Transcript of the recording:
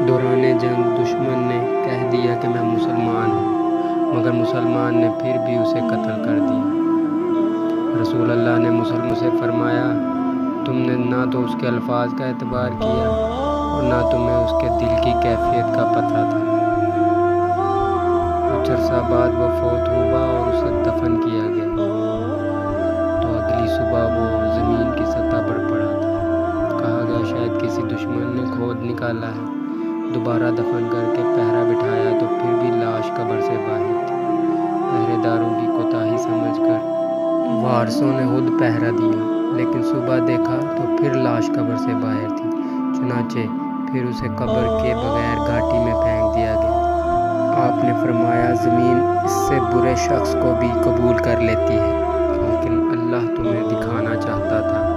دوران جنگ دشمن نے کہہ دیا کہ میں مسلمان ہوں، مگر مسلمان نے پھر بھی اسے قتل کر دیا۔ رسول اللہ نے مسلمانوں سے فرمایا، تم نے نہ تو اس کے الفاظ کا اعتبار کیا اور نہ تمہیں اس کے دل کی کیفیت کا پتہ تھا۔ کچھ عرصہ بعد وہ فوت ہوا اور اسے دفن کیا گیا تو اگلی صبح وہ زمین کی سطح پر پڑا تھا۔ کہا گیا شاید کسی دشمن نے کھود نکالا ہے۔ دوبارہ دفن کر کے پہرا بٹھایا تو پھر بھی لاش قبر سے باہر تھی۔ پہرے داروں کی کوتاہی سمجھ کر وارثوں نے خود پہرا دیا، لیکن صبح دیکھا تو پھر لاش قبر سے باہر تھی۔ چنانچہ پھر اسے قبر کے بغیر گھاٹی میں پھینک دیا گیا۔ آپ نے فرمایا، زمین اس سے برے شخص کو بھی قبول کر لیتی ہے، لیکن اللہ تمہیں دکھانا چاہتا تھا